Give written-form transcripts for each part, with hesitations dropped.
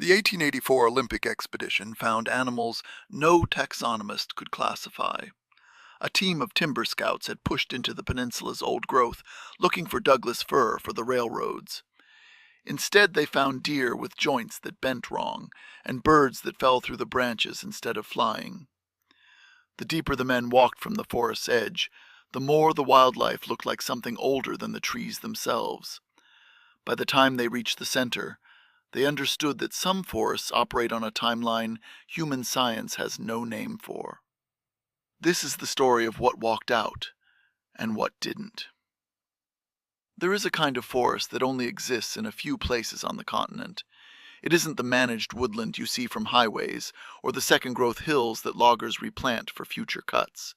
The 1884 Olympic expedition found animals no taxonomist could classify. A team of timber scouts had pushed into the peninsula's old growth, looking for Douglas fir for the railroads. Instead, they found deer with joints that bent wrong, and birds that fell through the branches instead of flying. The deeper the men walked from the forest's edge, the more the wildlife looked like something older than the trees themselves. By the time they reached the center, they understood that some forests operate on a timeline human science has no name for. This is the story of what walked out and what didn't. There is a kind of forest that only exists in a few places on the continent. It isn't the managed woodland you see from highways or the second-growth hills that loggers replant for future cuts.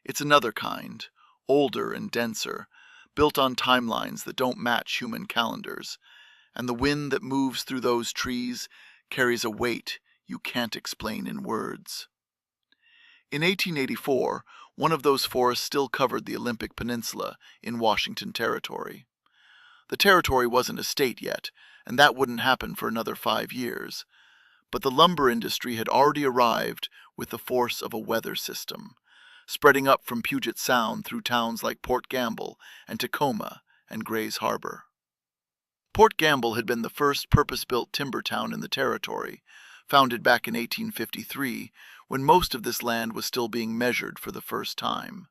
It's another kind, older and denser, built on timelines that don't match human calendars, and the wind that moves through those trees carries a weight you can't explain in words. In 1884, one of those forests still covered the Olympic Peninsula in Washington Territory. The territory wasn't a state yet, and that wouldn't happen for another 5 years. But the lumber industry had already arrived with the force of a weather system, spreading up from Puget Sound through towns like Port Gamble and Tacoma and Gray's Harbor. Port Gamble had been the first purpose-built timber town in the territory, founded back in 1853, when most of this land was still being measured for the first time.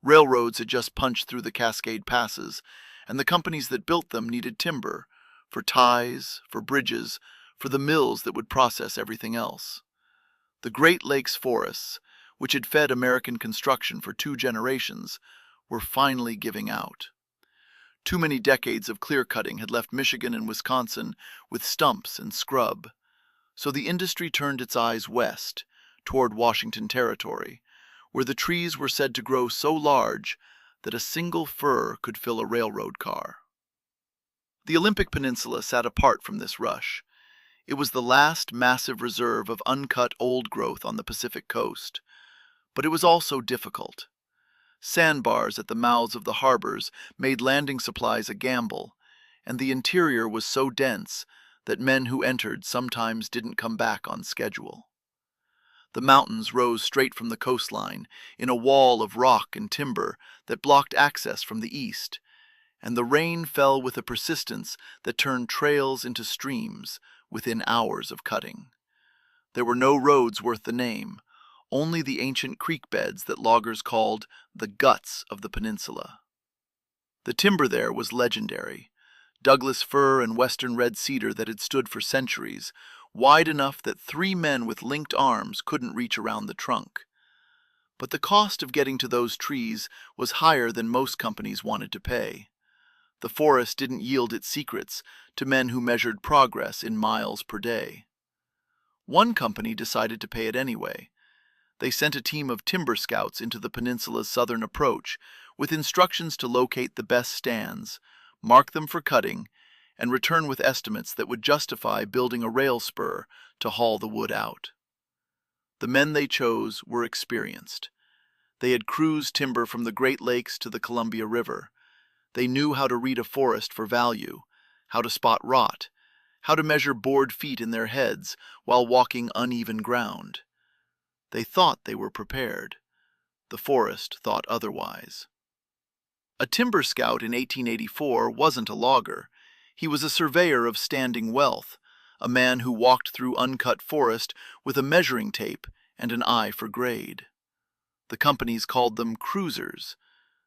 Railroads had just punched through the Cascade Passes, and the companies that built them needed timber, for ties, for bridges, for the mills that would process everything else. The Great Lakes forests, which had fed American construction for 2 generations, were finally giving out. Too many decades of clear-cutting had left Michigan and Wisconsin with stumps and scrub, so the industry turned its eyes west, toward Washington Territory, where the trees were said to grow so large that a single fir could fill a railroad car. The Olympic Peninsula sat apart from this rush. It was the last massive reserve of uncut old growth on the Pacific coast, but it was also difficult. Sandbars at the mouths of the harbors made landing supplies a gamble, and the interior was so dense that men who entered sometimes didn't come back on schedule. The mountains rose straight from the coastline in a wall of rock and timber that blocked access from the east, and the rain fell with a persistence that turned trails into streams within hours of cutting. There were no roads worth the name, only the ancient creek beds that loggers called the guts of the peninsula. The timber there was legendary, Douglas fir and western red cedar that had stood for centuries, wide enough that 3 men with linked arms couldn't reach around the trunk. But the cost of getting to those trees was higher than most companies wanted to pay. The forest didn't yield its secrets to men who measured progress in miles per day. One company decided to pay it anyway. They sent a team of timber scouts into the peninsula's southern approach, with instructions to locate the best stands, mark them for cutting, and return with estimates that would justify building a rail spur to haul the wood out. The men they chose were experienced. They had cruised timber from the Great Lakes to the Columbia River. They knew how to read a forest for value, how to spot rot, how to measure board feet in their heads while walking uneven ground. They thought they were prepared. The forest thought otherwise. A timber scout in 1884 wasn't a logger. He was a surveyor of standing wealth, a man who walked through uncut forest with a measuring tape and an eye for grade. The companies called them cruisers.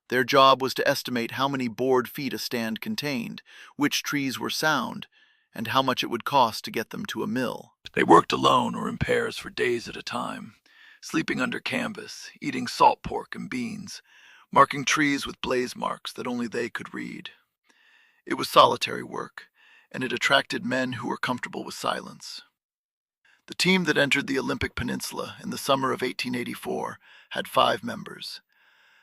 Their job was to estimate how many board feet a stand contained, which trees were sound, and how much it would cost to get them to a mill. They worked alone or in pairs for days at a time, sleeping under canvas, eating salt pork and beans, marking trees with blaze marks that only they could read. It was solitary work, and it attracted men who were comfortable with silence. The team that entered the Olympic Peninsula in the summer of 1884 had 5 members.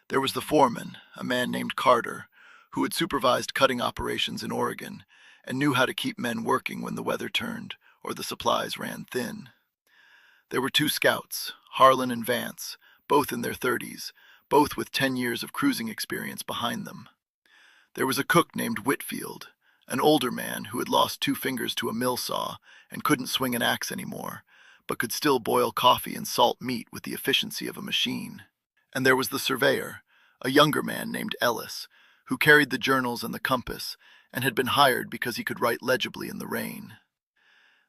There was the foreman, a man named Carter, who had supervised cutting operations in Oregon and knew how to keep men working when the weather turned or the supplies ran thin. There were 2 scouts, Harlan and Vance, both in their 30s, both with 10 years of cruising experience behind them. There was a cook named Whitfield, An older man who had lost 2 fingers to a mill saw and couldn't swing an axe anymore, but could still boil coffee and salt meat with the efficiency of a machine. And there was the surveyor, a younger man named Ellis, who carried the journals and the compass and had been hired because he could write legibly in the rain.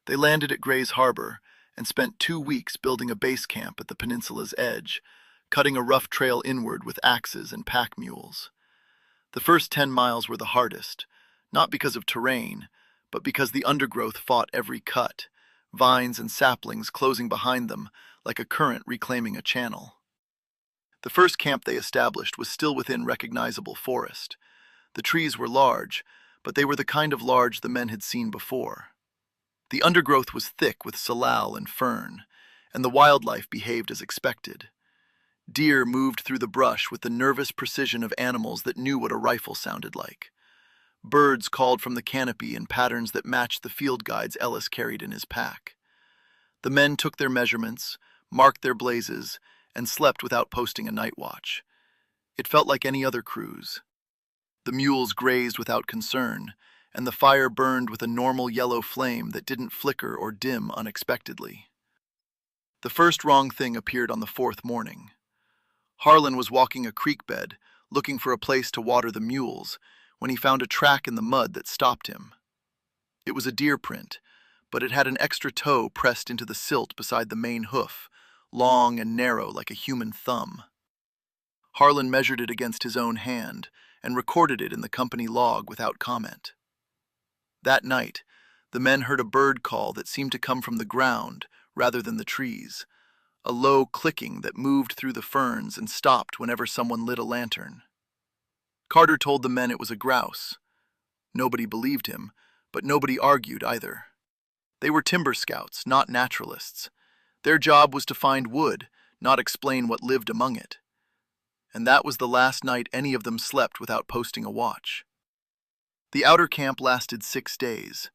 They landed at Gray's Harbor and spent 2 weeks building a base camp at the peninsula's edge, cutting a rough trail inward with axes and pack mules. The first 10 miles were the hardest, not because of terrain, but because the undergrowth fought every cut, vines and saplings closing behind them like a current reclaiming a channel. The first camp they established was still within recognizable forest. The trees were large, but they were the kind of large the men had seen before. The undergrowth was thick with salal and fern, and the wildlife behaved as expected. Deer moved through the brush with the nervous precision of animals that knew what a rifle sounded like. Birds called from the canopy in patterns that matched the field guides Ellis carried in his pack. The men took their measurements, marked their blazes, and slept without posting a night watch. It felt like any other cruise. The mules grazed without concern, and the fire burned with a normal yellow flame that didn't flicker or dim unexpectedly. The first wrong thing appeared on the 4th morning. Harlan was walking a creek bed, looking for a place to water the mules, when he found a track in the mud that stopped him. It was a deer print, but it had an extra toe pressed into the silt beside the main hoof, long and narrow like a human thumb. Harlan measured it against his own hand and recorded it in the company log without comment. That night, the men heard a bird call that seemed to come from the ground rather than the trees, a low clicking that moved through the ferns and stopped whenever someone lit a lantern. Carter told the men it was a grouse. Nobody believed him, but nobody argued either. They were timber scouts, not naturalists. Their job was to find wood, not explain what lived among it. And that was the last night any of them slept without posting a watch. The outer camp lasted 6 days.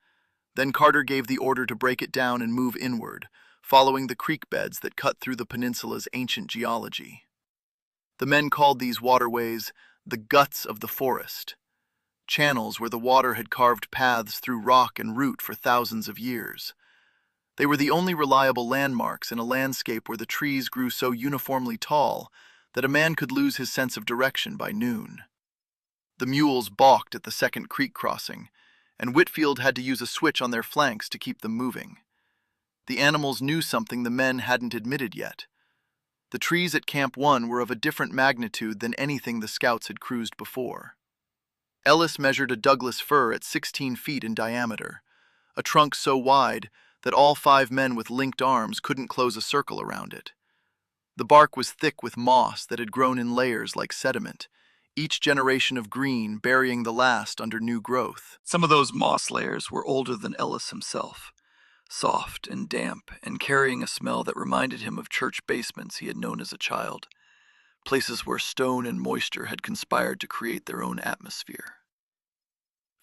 Then Carter gave the order to break it down and move inward, following the creek beds that cut through the peninsula's ancient geology. The men called these waterways the guts of the forest, channels where the water had carved paths through rock and root for thousands of years. They were the only reliable landmarks in a landscape where the trees grew so uniformly tall that a man could lose his sense of direction by noon. The mules balked at the second creek crossing, and Whitfield had to use a switch on their flanks to keep them moving. The animals knew something the men hadn't admitted yet. The trees at Camp 1 were of a different magnitude than anything the scouts had cruised before. Ellis measured a Douglas fir at 16 feet in diameter, a trunk so wide that all 5 men with linked arms couldn't close a circle around it. The bark was thick with moss that had grown in layers like sediment, each generation of green burying the last under new growth. Some of those moss layers were older than Ellis himself, soft and damp and carrying a smell that reminded him of church basements he had known as a child, places where stone and moisture had conspired to create their own atmosphere.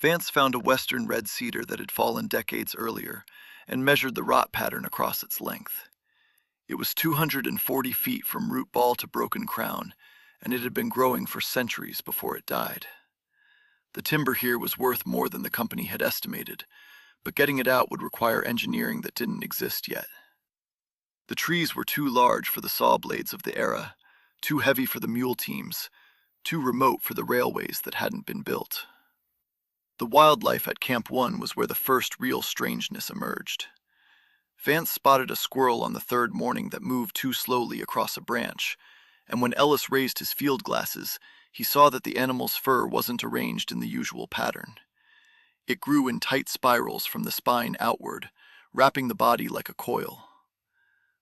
Vance found a western red cedar that had fallen decades earlier and measured the rot pattern across its length. It was 240 feet from root ball to broken crown, and it had been growing for centuries before it died. The timber here was worth more than the company had estimated, but getting it out would require engineering that didn't exist yet. The trees were too large for the saw blades of the era, too heavy for the mule teams, too remote for the railways that hadn't been built. The wildlife at Camp 1 was where the first real strangeness emerged. Vance spotted a squirrel on the 3rd morning that moved too slowly across a branch, and when Ellis raised his field glasses, he saw that the animal's fur wasn't arranged in the usual pattern. It grew in tight spirals from the spine outward, wrapping the body like a coil.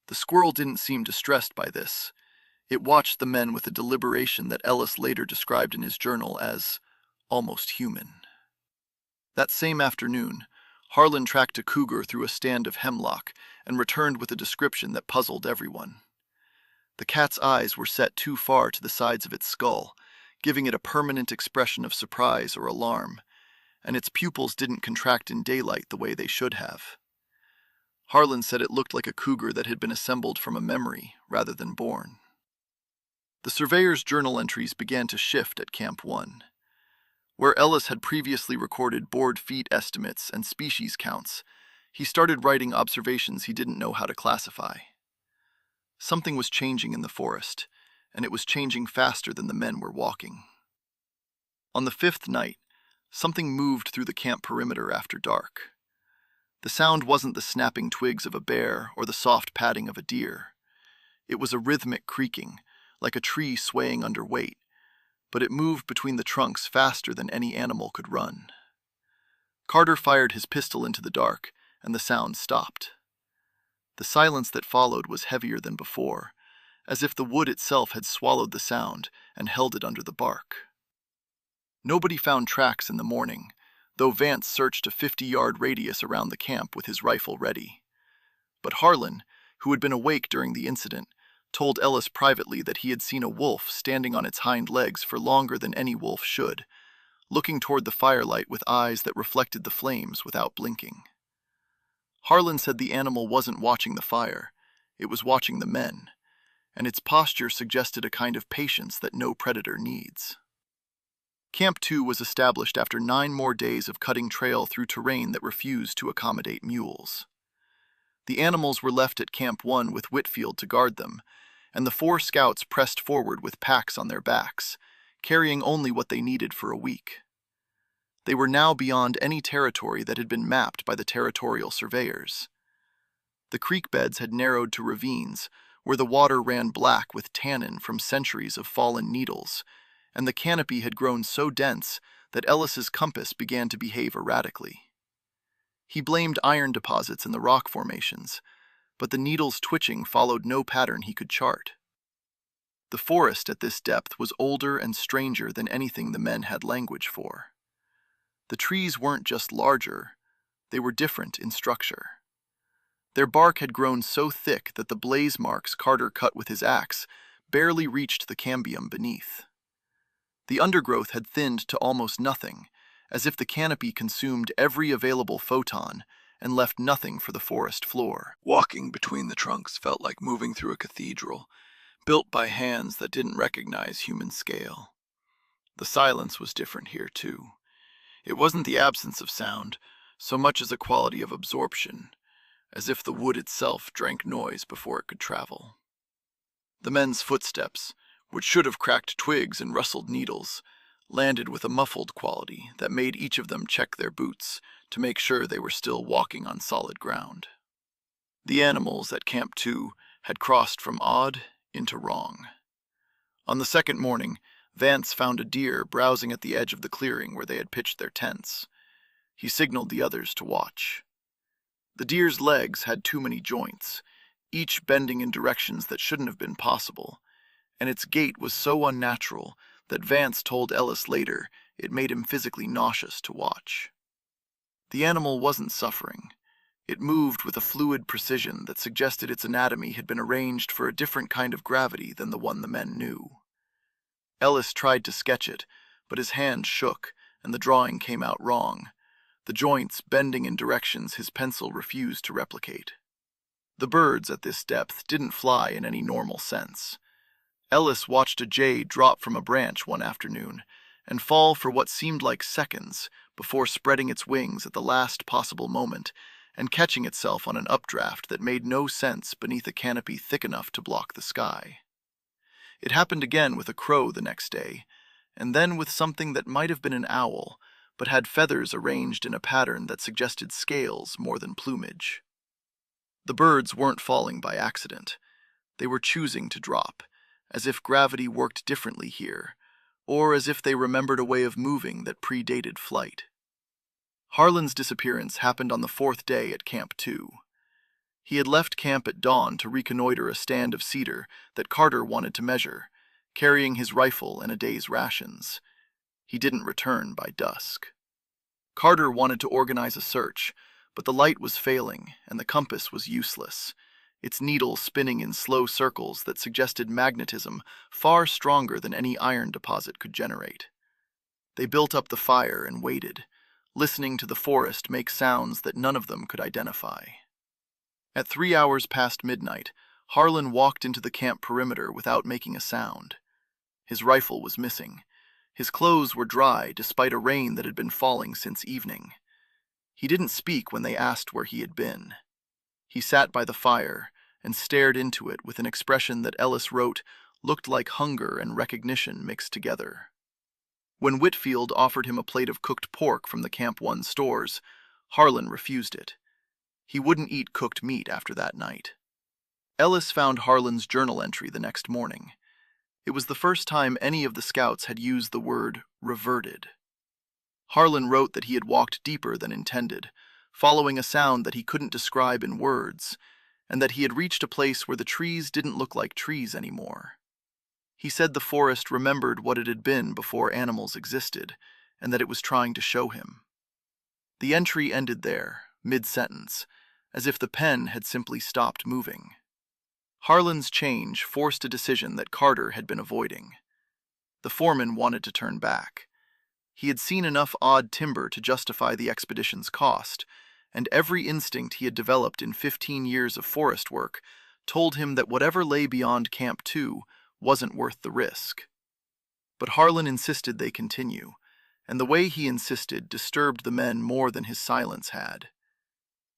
The squirrel didn't seem distressed by this. It watched the men with a deliberation that Ellis later described in his journal as almost human. That same afternoon, Harlan tracked a cougar through a stand of hemlock and returned with a description that puzzled everyone. The cat's eyes were set too far to the sides of its skull, giving it a permanent expression of surprise or alarm, and its pupils didn't contract in daylight the way they should have. Harlan said it looked like a cougar that had been assembled from a memory rather than born. The surveyor's journal entries began to shift at Camp 1. Where Ellis had previously recorded board feet estimates and species counts, he started writing observations he didn't know how to classify. Something was changing in the forest, and it was changing faster than the men were walking. On the fifth night, something moved through the camp perimeter after dark. The sound wasn't the snapping twigs of a bear or the soft padding of a deer. It was a rhythmic creaking, like a tree swaying under weight, but it moved between the trunks faster than any animal could run. Carter fired his pistol into the dark, and the sound stopped. The silence that followed was heavier than before, as if the wood itself had swallowed the sound and held it under the bark. Nobody found tracks in the morning, though Vance searched a 50-yard radius around the camp with his rifle ready. But Harlan, who had been awake during the incident, told Ellis privately that he had seen a wolf standing on its hind legs for longer than any wolf should, looking toward the firelight with eyes that reflected the flames without blinking. Harlan said the animal wasn't watching the fire, it was watching the men, and its posture suggested a kind of patience that no predator needs. Camp 2 was established after 9 more days of cutting trail through terrain that refused to accommodate mules. The animals were left at Camp 1 with Whitfield to guard them, and the 4 scouts pressed forward with packs on their backs, carrying only what they needed for a week. They were now beyond any territory that had been mapped by the territorial surveyors. The creek beds had narrowed to ravines, where the water ran black with tannin from centuries of fallen needles, and the canopy had grown so dense that Ellis's compass began to behave erratically. He blamed iron deposits in the rock formations, but the needles twitching followed no pattern he could chart. The forest at this depth was older and stranger than anything the men had language for. The trees weren't just larger, they were different in structure. Their bark had grown so thick that the blaze marks Carter cut with his axe barely reached the cambium beneath. The undergrowth had thinned to almost nothing, as if the canopy consumed every available photon and left nothing for the forest floor. Walking between the trunks felt like moving through a cathedral, built by hands that didn't recognize human scale. The silence was different here, too. It wasn't the absence of sound, so much as a quality of absorption, as if the wood itself drank noise before it could travel. The men's footsteps, which should have cracked twigs and rustled needles, landed with a muffled quality that made each of them check their boots to make sure they were still walking on solid ground. The animals at Camp 2 had crossed from odd into wrong. On the second morning, Vance found a deer browsing at the edge of the clearing where they had pitched their tents. He signaled the others to watch. The deer's legs had too many joints, each bending in directions that shouldn't have been possible, and its gait was so unnatural that Vance told Ellis later it made him physically nauseous to watch. The animal wasn't suffering. It moved with a fluid precision that suggested its anatomy had been arranged for a different kind of gravity than the one the men knew. Ellis tried to sketch it, but his hand shook, and the drawing came out wrong, the joints bending in directions his pencil refused to replicate. The birds at this depth didn't fly in any normal sense. Ellis watched a jay drop from a branch one afternoon and fall for what seemed like seconds before spreading its wings at the last possible moment and catching itself on an updraft that made no sense beneath a canopy thick enough to block the sky. It happened again with a crow the next day, and then with something that might have been an owl, but had feathers arranged in a pattern that suggested scales more than plumage. The birds weren't falling by accident. They were choosing to drop, as if gravity worked differently here, or as if they remembered a way of moving that predated flight. Harlan's disappearance happened on the 4th day at Camp 2. He had left camp at dawn to reconnoiter a stand of cedar that Carter wanted to measure, carrying his rifle and a day's rations. He didn't return by dusk. Carter wanted to organize a search, but the light was failing and the compass was useless, its needle spinning in slow circles that suggested magnetism far stronger than any iron deposit could generate. They built up the fire and waited, listening to the forest make sounds that none of them could identify. At 3 hours past midnight, Harlan walked into the camp perimeter without making a sound. His rifle was missing. His clothes were dry despite a rain that had been falling since evening. He didn't speak when they asked where he had been. He sat by the fire and stared into it with an expression that Ellis wrote looked like hunger and recognition mixed together. When Whitfield offered him a plate of cooked pork from the Camp 1 stores, Harlan refused it. He wouldn't eat cooked meat after that night. Ellis found Harlan's journal entry the next morning. It was the first time any of the scouts had used the word reverted. Harlan wrote that he had walked deeper than intended, following a sound that he couldn't describe in words, and that he had reached a place where the trees didn't look like trees anymore. He said the forest remembered what it had been before animals existed, and that it was trying to show him. The entry ended there, mid-sentence, as if the pen had simply stopped moving. Harlan's change forced a decision that Carter had been avoiding. The foreman wanted to turn back. He had seen enough odd timber to justify the expedition's cost, and every instinct he had developed in 15 years of forest work told him that whatever lay beyond Camp 2 wasn't worth the risk. But Harlan insisted they continue, and the way he insisted disturbed the men more than his silence had.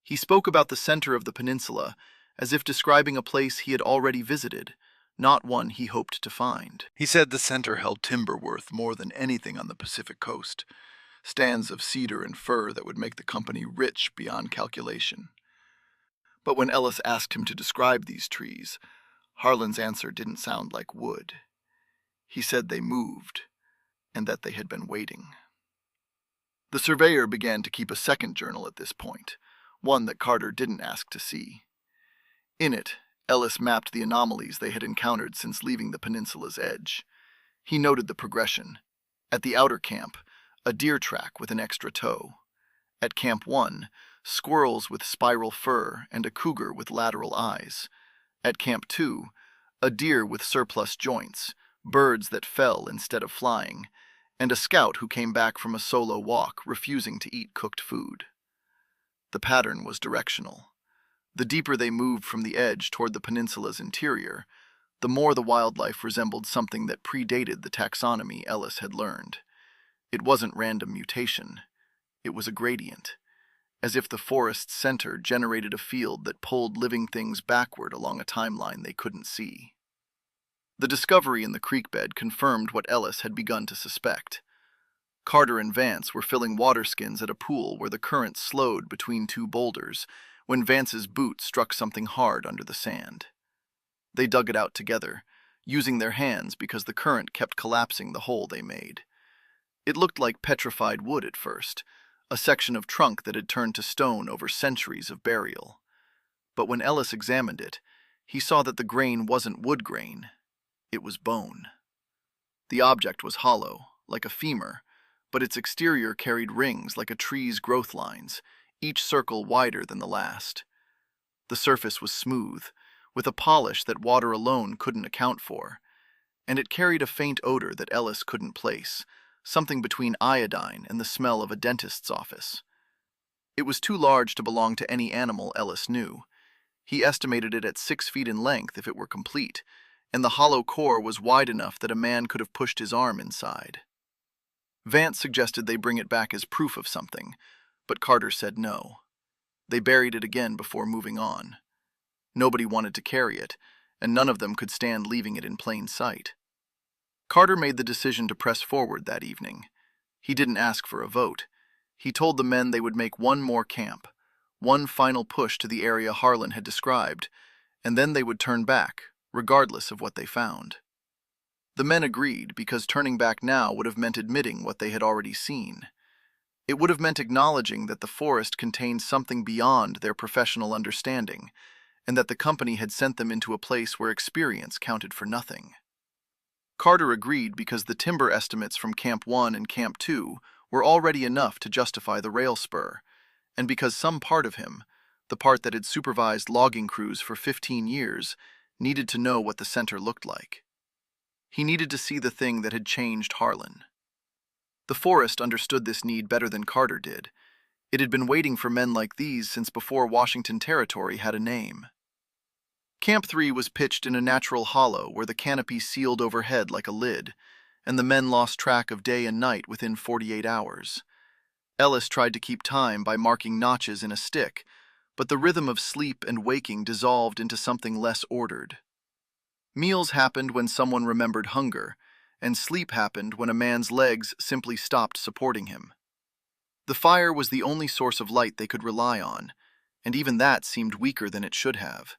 He spoke about the center of the peninsula as if describing a place he had already visited, not one he hoped to find. He said the center held timber worth more than anything on the Pacific coast, stands of cedar and fir that would make the company rich beyond calculation. But when Ellis asked him to describe these trees, Harlan's answer didn't sound like wood. He said they moved, and that they had been waiting. The surveyor began to keep a second journal at this point, one that Carter didn't ask to see. In it, Ellis mapped the anomalies they had encountered since leaving the peninsula's edge. He noted the progression. At the outer camp, a deer track with an extra toe. At Camp 1, squirrels with spiral fur and a cougar with lateral eyes. At Camp 2, a deer with surplus joints, birds that fell instead of flying, and a scout who came back from a solo walk refusing to eat cooked food. The pattern was directional. The deeper they moved from the edge toward the peninsula's interior, the more the wildlife resembled something that predated the taxonomy Ellis had learned. It wasn't random mutation. It was a gradient, as if the forest's center generated a field that pulled living things backward along a timeline they couldn't see. The discovery in the creek bed confirmed what Ellis had begun to suspect. Carter and Vance were filling water skins at a pool where the current slowed between two boulders when Vance's boot struck something hard under the sand. They dug it out together, using their hands because the current kept collapsing the hole they made. It looked like petrified wood at first, a section of trunk that had turned to stone over centuries of burial. But when Ellis examined it, he saw that the grain wasn't wood grain. It was bone. The object was hollow, like a femur, but its exterior carried rings like a tree's growth lines, each circle wider than the last. The surface was smooth, with a polish that water alone couldn't account for, and it carried a faint odor that Ellis couldn't place, something between iodine and the smell of a dentist's office. It was too large to belong to any animal Ellis knew. He estimated it at 6 feet in length if it were complete, and the hollow core was wide enough that a man could have pushed his arm inside. Vance suggested they bring it back as proof of something, but Carter said no. They buried it again before moving on. Nobody wanted to carry it, and none of them could stand leaving it in plain sight. Carter made the decision to press forward that evening. He didn't ask for a vote. He told the men they would make one more camp, one final push to the area Harlan had described, and then they would turn back, regardless of what they found. The men agreed because turning back now would have meant admitting what they had already seen. It would have meant acknowledging that the forest contained something beyond their professional understanding, and that the company had sent them into a place where experience counted for nothing. Carter agreed because the timber estimates from Camp 1 and Camp 2 were already enough to justify the rail spur, and because some part of him, the part that had supervised logging crews for 15 years, needed to know what the center looked like. He needed to see the thing that had changed Harlan. The forest understood this need better than Carter did. It had been waiting for men like these since before Washington Territory had a name. Camp 3 was pitched in a natural hollow where the canopy sealed overhead like a lid, and the men lost track of day and night within 48 hours. Ellis tried to keep time by marking notches in a stick, but the rhythm of sleep and waking dissolved into something less ordered. Meals happened when someone remembered hunger, and sleep happened when a man's legs simply stopped supporting him. The fire was the only source of light they could rely on, and even that seemed weaker than it should have,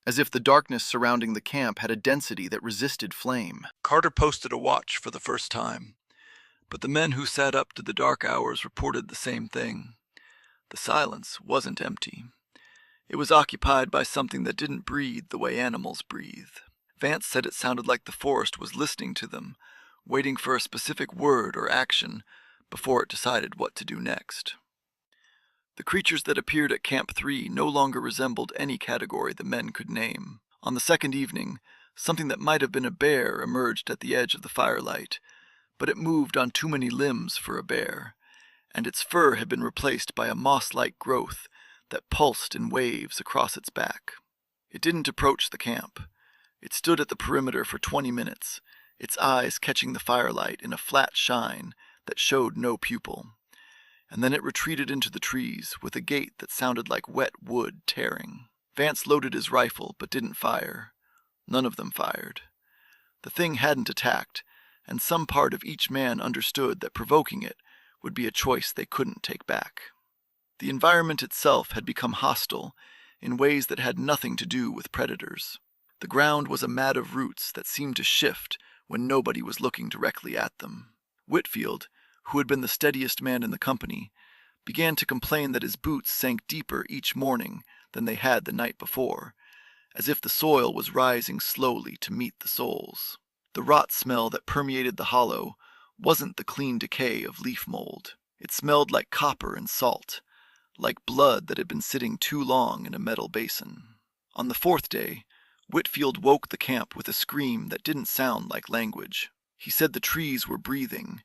as if the darkness surrounding the camp had a density that resisted flame. Carter posted a watch for the first time, but the men who sat up to the dark hours reported the same thing. The silence wasn't empty. It was occupied by something that didn't breathe the way animals breathe. Vance said it sounded like the forest was listening to them, waiting for a specific word or action before it decided what to do next. The creatures that appeared at Camp 3 no longer resembled any category the men could name. On the second evening, something that might have been a bear emerged at the edge of the firelight, but it moved on too many limbs for a bear, and its fur had been replaced by a moss-like growth that pulsed in waves across its back. It didn't approach the camp. It stood at the perimeter for 20 minutes, its eyes catching the firelight in a flat shine that showed no pupil, and then it retreated into the trees with a gait that sounded like wet wood tearing. Vance loaded his rifle but didn't fire. None of them fired. The thing hadn't attacked, and some part of each man understood that provoking it would be a choice they couldn't take back. The environment itself had become hostile in ways that had nothing to do with predators. The ground was a mat of roots that seemed to shift when nobody was looking directly at them. Whitfield, who had been the steadiest man in the company, began to complain that his boots sank deeper each morning than they had the night before, as if the soil was rising slowly to meet the soles. The rot smell that permeated the hollow wasn't the clean decay of leaf mold. It smelled like copper and salt, like blood that had been sitting too long in a metal basin. On the fourth day, Whitfield woke the camp with a scream that didn't sound like language. He said the trees were breathing,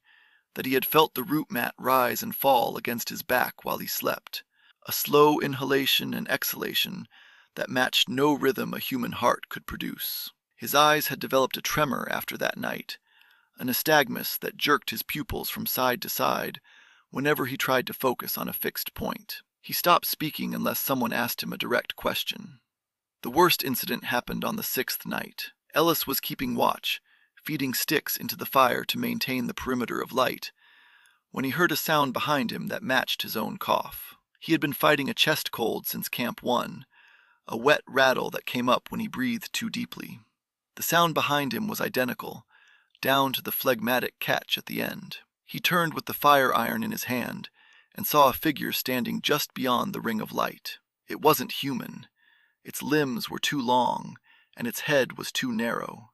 that he had felt the root mat rise and fall against his back while he slept, a slow inhalation and exhalation that matched no rhythm a human heart could produce. His eyes had developed a tremor after that night, a nystagmus that jerked his pupils from side to side whenever he tried to focus on a fixed point. He stopped speaking unless someone asked him a direct question. The worst incident happened on the 6th night. Ellis was keeping watch, feeding sticks into the fire to maintain the perimeter of light, when he heard a sound behind him that matched his own cough. He had been fighting a chest cold since Camp 1, a wet rattle that came up when he breathed too deeply. The sound behind him was identical, down to the phlegmatic catch at the end. He turned with the fire iron in his hand and saw a figure standing just beyond the ring of light. It wasn't human. Its limbs were too long, and its head was too narrow,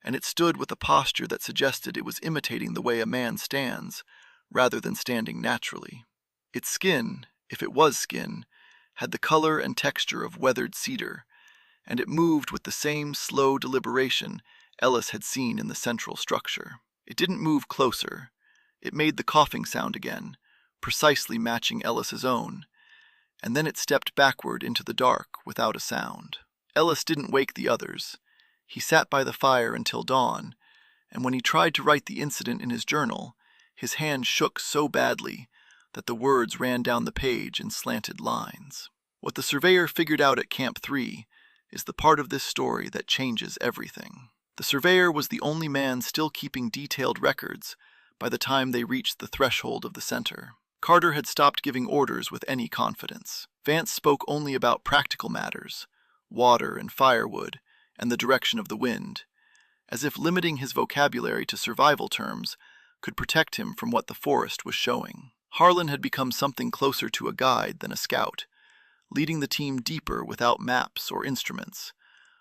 and it stood with a posture that suggested it was imitating the way a man stands, rather than standing naturally. Its skin, if it was skin, had the color and texture of weathered cedar, and it moved with the same slow deliberation Ellis had seen in the central structure. It didn't move closer. It made the coughing sound again, precisely matching Ellis's own, and then it stepped backward into the dark without a sound. Ellis didn't wake the others. He sat by the fire until dawn, and when he tried to write the incident in his journal, his hand shook so badly that the words ran down the page in slanted lines. What the surveyor figured out at Camp 3 is the part of this story that changes everything. The surveyor was the only man still keeping detailed records by the time they reached the threshold of the center. Carter had stopped giving orders with any confidence. Vance spoke only about practical matters, water and firewood, and the direction of the wind, as if limiting his vocabulary to survival terms could protect him from what the forest was showing. Harlan had become something closer to a guide than a scout, leading the team deeper without maps or instruments,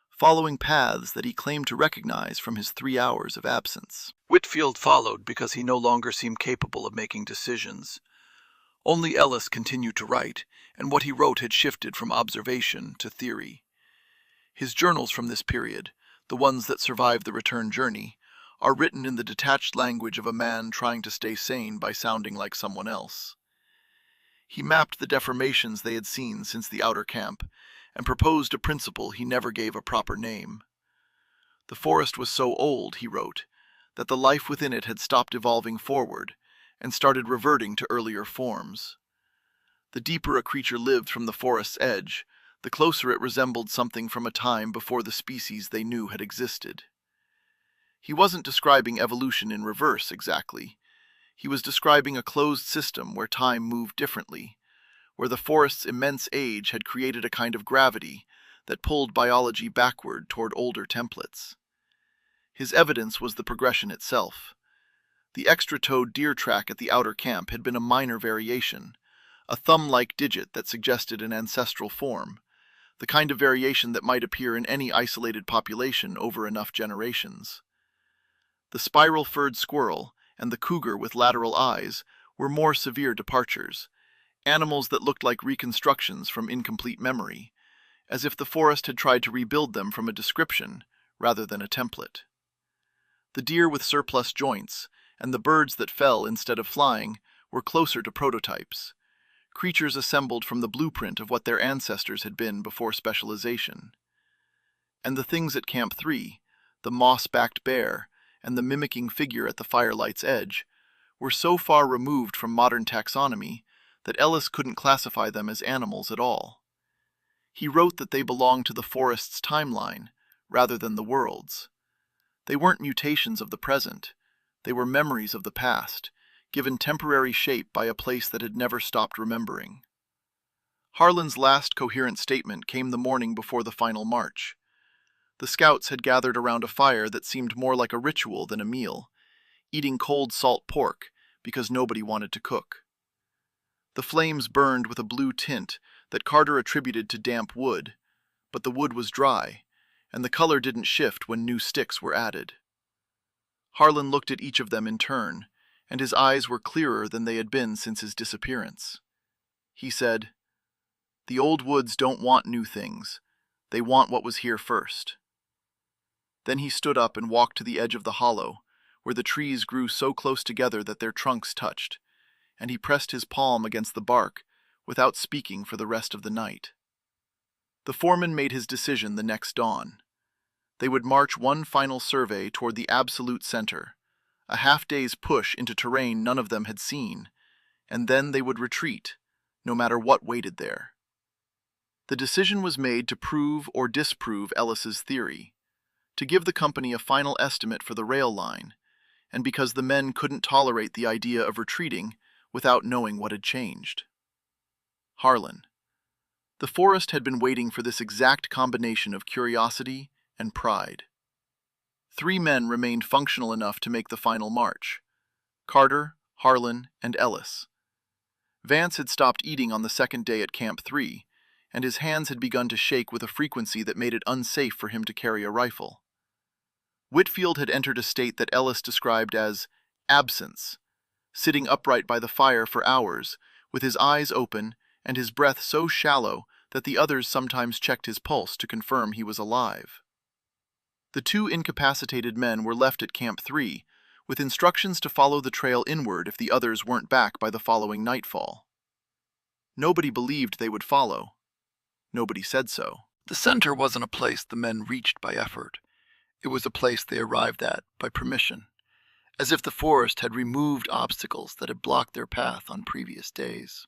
following paths that he claimed to recognize from his 3 hours of absence. Whitfield followed because he no longer seemed capable of making decisions. Only Ellis continued to write, and what he wrote had shifted from observation to theory. His journals from this period, the ones that survived the return journey, are written in the detached language of a man trying to stay sane by sounding like someone else. He mapped the deformations they had seen since the outer camp, and proposed a principle he never gave a proper name. The forest was so old, he wrote, that the life within it had stopped evolving forward and started reverting to earlier forms. The deeper a creature lived from the forest's edge, the closer it resembled something from a time before the species they knew had existed. He wasn't describing evolution in reverse exactly. He was describing a closed system where time moved differently, where the forest's immense age had created a kind of gravity that pulled biology backward toward older templates. His evidence was the progression itself. The extra-toed deer track at the outer camp had been a minor variation, a thumb-like digit that suggested an ancestral form, the kind of variation that might appear in any isolated population over enough generations. The spiral-furred squirrel and the cougar with lateral eyes were more severe departures, animals that looked like reconstructions from incomplete memory, as if the forest had tried to rebuild them from a description rather than a template. The deer with surplus joints and the birds that fell instead of flying were closer to prototypes, creatures assembled from the blueprint of what their ancestors had been before specialization. And the things at Camp 3, the moss-backed bear and the mimicking figure at the firelight's edge, were so far removed from modern taxonomy that Ellis couldn't classify them as animals at all. He wrote that they belonged to the forest's timeline, rather than the world's. They weren't mutations of the present. They were memories of the past, given temporary shape by a place that had never stopped remembering. Harlan's last coherent statement came the morning before the final march. The scouts had gathered around a fire that seemed more like a ritual than a meal, eating cold salt pork because nobody wanted to cook. The flames burned with a blue tint that Carter attributed to damp wood, but the wood was dry, and the color didn't shift when new sticks were added. Harlan looked at each of them in turn, and his eyes were clearer than they had been since his disappearance. He said, "The old woods don't want new things. They want what was here first." Then he stood up and walked to the edge of the hollow, where the trees grew so close together that their trunks touched, and he pressed his palm against the bark without speaking for the rest of the night. The foreman made his decision the next dawn. They would march one final survey toward the absolute center, a half-day's push into terrain none of them had seen, and then they would retreat, no matter what waited there. The decision was made to prove or disprove Ellis's theory, to give the company a final estimate for the rail line, and because the men couldn't tolerate the idea of retreating without knowing what had changed. Harlan. The forest had been waiting for this exact combination of curiosity and pride. 3 men remained functional enough to make the final march: Carter, Harlan, and Ellis. Vance had stopped eating on the second day at Camp 3, and his hands had begun to shake with a frequency that made it unsafe for him to carry a rifle. Whitfield had entered a state that Ellis described as absence, sitting upright by the fire for hours, with his eyes open and his breath so shallow that the others sometimes checked his pulse to confirm he was alive. The 2 incapacitated men were left at Camp 3, with instructions to follow the trail inward if the others weren't back by the following nightfall. Nobody believed they would follow. Nobody said so. The center wasn't a place the men reached by effort. It was a place they arrived at by permission, as if the forest had removed obstacles that had blocked their path on previous days.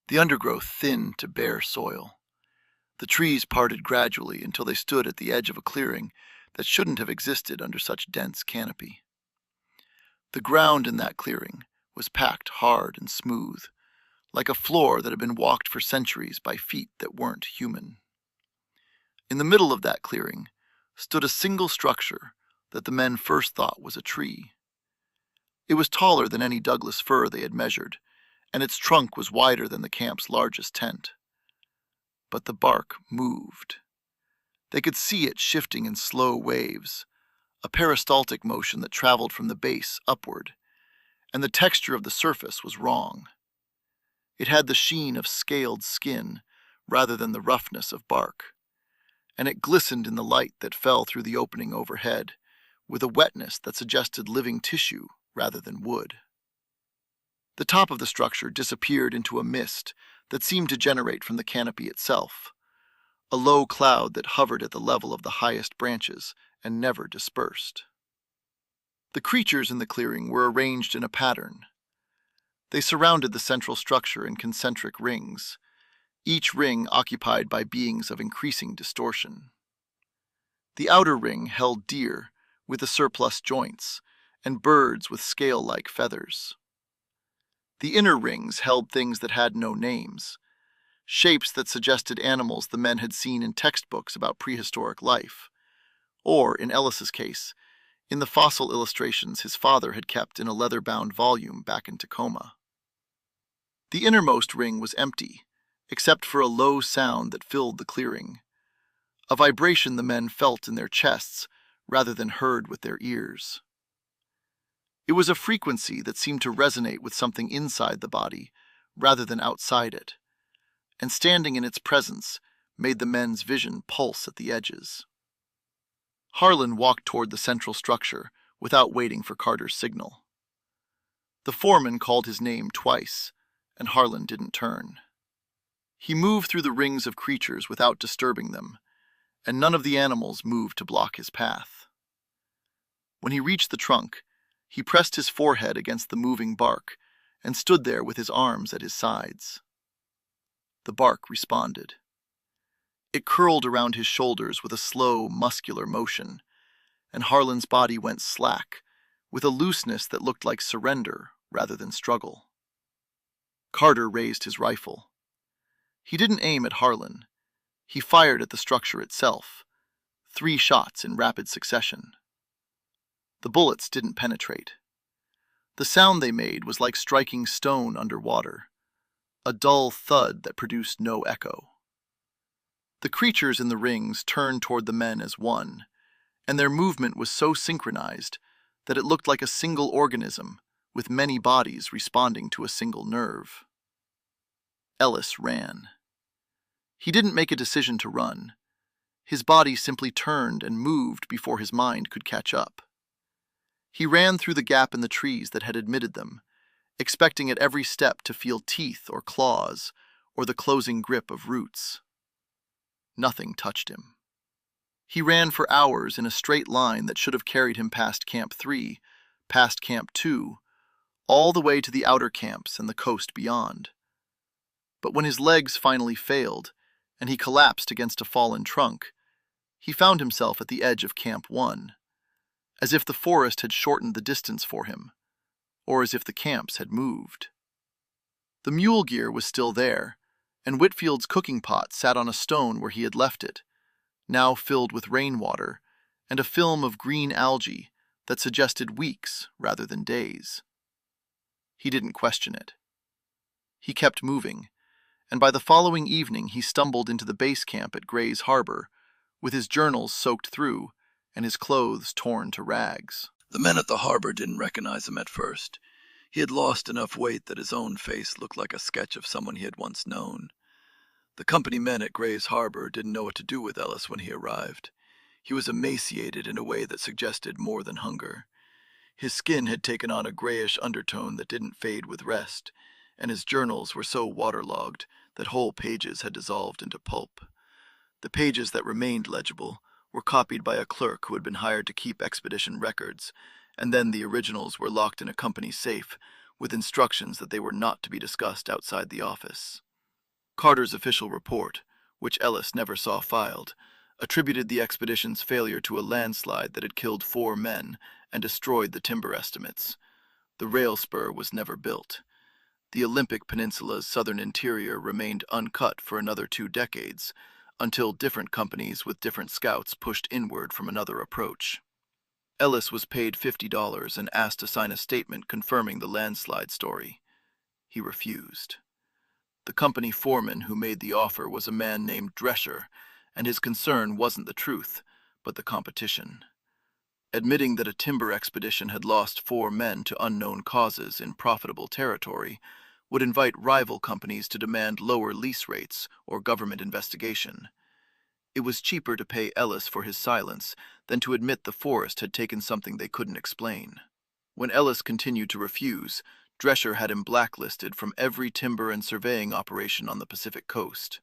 The undergrowth thinned to bare soil. The trees parted gradually until they stood at the edge of a clearing that shouldn't have existed under such dense canopy. The ground in that clearing was packed hard and smooth, like a floor that had been walked for centuries by feet that weren't human. In the middle of that clearing stood a single structure that the men first thought was a tree. It was taller than any Douglas fir they had measured, and its trunk was wider than the camp's largest tent. But the bark moved. They could see it shifting in slow waves, a peristaltic motion that traveled from the base upward, and the texture of the surface was wrong. It had the sheen of scaled skin rather than the roughness of bark, and it glistened in the light that fell through the opening overhead, with a wetness that suggested living tissue rather than wood. The top of the structure disappeared into a mist that seemed to generate from the canopy itself, a low cloud that hovered at the level of the highest branches and never dispersed. The creatures in the clearing were arranged in a pattern. They surrounded the central structure in concentric rings, each ring occupied by beings of increasing distortion. The outer ring held deer with the surplus joints and birds with scale-like feathers. The inner rings held things that had no names, shapes that suggested animals the men had seen in textbooks about prehistoric life, or, in Ellis's case, in the fossil illustrations his father had kept in a leather-bound volume back in Tacoma. The innermost ring was empty, except for a low sound that filled the clearing, a vibration the men felt in their chests rather than heard with their ears. It was a frequency that seemed to resonate with something inside the body rather than outside it, and standing in its presence made the men's vision pulse at the edges. Harlan walked toward the central structure without waiting for Carter's signal. The foreman called his name twice, and Harlan didn't turn. He moved through the rings of creatures without disturbing them, and none of the animals moved to block his path. When he reached the trunk, he pressed his forehead against the moving bark and stood there with his arms at his sides. The bark responded. It curled around his shoulders with a slow, muscular motion, and Harlan's body went slack, with a looseness that looked like surrender rather than struggle. Carter raised his rifle. He didn't aim at Harlan. He fired at the structure itself, 3 shots in rapid succession. The bullets didn't penetrate. The sound they made was like striking stone underwater, a dull thud that produced no echo. The creatures in the rings turned toward the men as one, and their movement was so synchronized that it looked like a single organism with many bodies responding to a single nerve. Ellis ran. He didn't make a decision to run. His body simply turned and moved before his mind could catch up. He ran through the gap in the trees that had admitted them, expecting at every step to feel teeth or claws or the closing grip of roots. Nothing touched him. He ran for hours in a straight line that should have carried him past Camp 3, past Camp 2, all the way to the outer camps and the coast beyond. But when his legs finally failed, and he collapsed against a fallen trunk, he found himself at the edge of Camp 1, as if the forest had shortened the distance for him, or as if the camps had moved. The mule gear was still there, and Whitfield's cooking pot sat on a stone where he had left it, now filled with rainwater and a film of green algae that suggested weeks rather than days. He didn't question it. He kept moving, and by the following evening he stumbled into the base camp at Gray's Harbor, with his journals soaked through and his clothes torn to rags. The men at the harbor didn't recognize him at first. He had lost enough weight that his own face looked like a sketch of someone he had once known. The company men at Gray's Harbor didn't know what to do with Ellis when he arrived. He was emaciated in a way that suggested more than hunger. His skin had taken on a grayish undertone that didn't fade with rest, and his journals were so waterlogged that whole pages had dissolved into pulp. The pages that remained legible were copied by a clerk who had been hired to keep expedition records, and then the originals were locked in a company safe with instructions that they were not to be discussed outside the office. Carter's official report, which Ellis never saw filed, attributed the expedition's failure to a landslide that had killed 4 men and destroyed the timber estimates. The rail spur was never built. The Olympic Peninsula's southern interior remained uncut for another 2 decades, until different companies with different scouts pushed inward from another approach. Ellis was paid $50 and asked to sign a statement confirming the landslide story. He refused. The company foreman who made the offer was a man named Drescher, and his concern wasn't the truth, but the competition. Admitting that a timber expedition had lost 4 men to unknown causes in profitable territory would invite rival companies to demand lower lease rates or government investigation. It was cheaper to pay Ellis for his silence than to admit the forest had taken something they couldn't explain. When Ellis continued to refuse, Drescher had him blacklisted from every timber and surveying operation on the Pacific coast.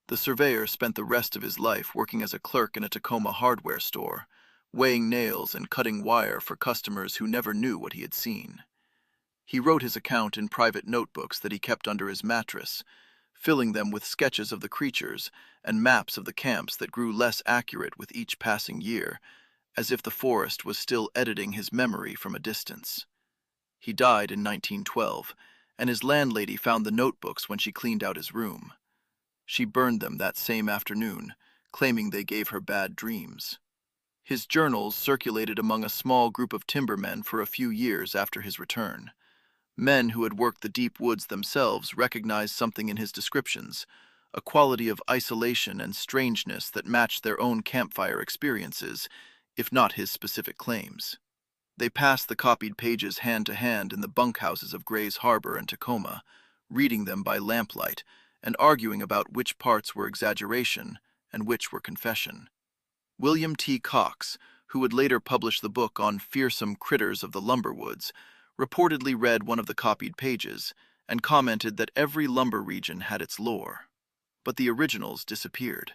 The surveyor spent the rest of his life working as a clerk in a Tacoma hardware store, weighing nails and cutting wire for customers who never knew what he had seen. He wrote his account in private notebooks that he kept under his mattress, filling them with sketches of the creatures and maps of the camps that grew less accurate with each passing year, as if the forest was still editing his memory from a distance. He died in 1912, and his landlady found the notebooks when she cleaned out his room. She burned them that same afternoon, claiming they gave her bad dreams. His journals circulated among a small group of timbermen for a few years after his return. Men who had worked the deep woods themselves recognized something in his descriptions, a quality of isolation and strangeness that matched their own campfire experiences, if not his specific claims. They passed the copied pages hand to hand in the bunkhouses of Gray's Harbor and Tacoma, reading them by lamplight and arguing about which parts were exaggeration and which were confession. William T. Cox, who would later publish the book on fearsome critters of the lumber woods, reportedly read one of the copied pages and commented that every lumber region had its lore. But the originals disappeared.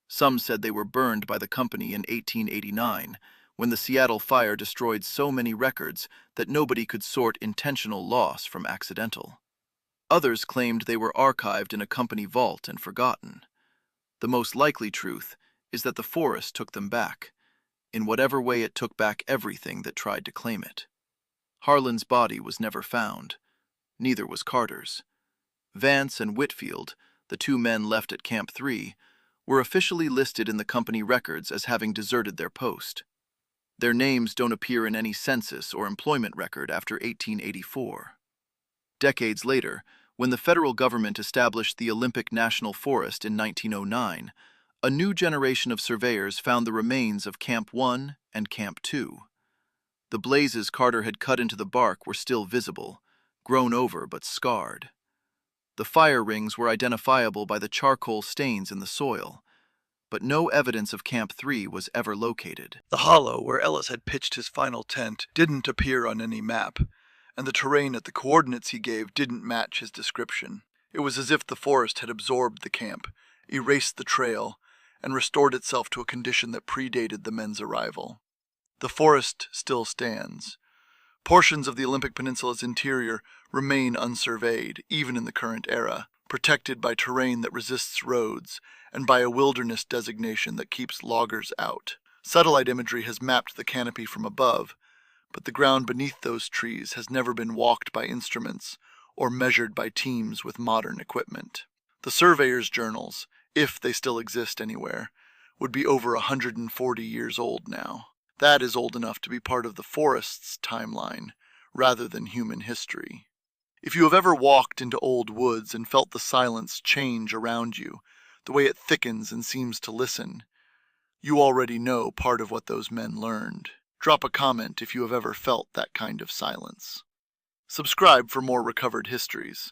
Some said they were burned by the company in 1889, when the Seattle fire destroyed so many records that nobody could sort intentional loss from accidental. Others claimed they were archived in a company vault and forgotten. The most likely truth is that the forest took them back, in whatever way it took back everything that tried to claim it. Harlan's body was never found. Neither was Carter's. Vance and Whitfield, the two men left at Camp 3, were officially listed in the company records as having deserted their post. Their names don't appear in any census or employment record after 1884. Decades later, when the federal government established the Olympic National Forest in 1909, a new generation of surveyors found the remains of Camp 1 and Camp 2. The blazes Carter had cut into the bark were still visible, grown over but scarred. The fire rings were identifiable by the charcoal stains in the soil, but no evidence of Camp 3 was ever located. The hollow where Ellis had pitched his final tent didn't appear on any map, and the terrain at the coordinates he gave didn't match his description. It was as if the forest had absorbed the camp, erased the trail, and restored itself to a condition that predated the men's arrival. The forest still stands. Portions of the Olympic Peninsula's interior remain unsurveyed, even in the current era, protected by terrain that resists roads and by a wilderness designation that keeps loggers out. Satellite imagery has mapped the canopy from above, but the ground beneath those trees has never been walked by instruments or measured by teams with modern equipment. The surveyors' journals, if they still exist anywhere, would be over 140 years old now. That is old enough to be part of the forest's timeline, rather than human history. If you have ever walked into old woods and felt the silence change around you, the way it thickens and seems to listen, you already know part of what those men learned. Drop a comment if you have ever felt that kind of silence. Subscribe for more recovered histories.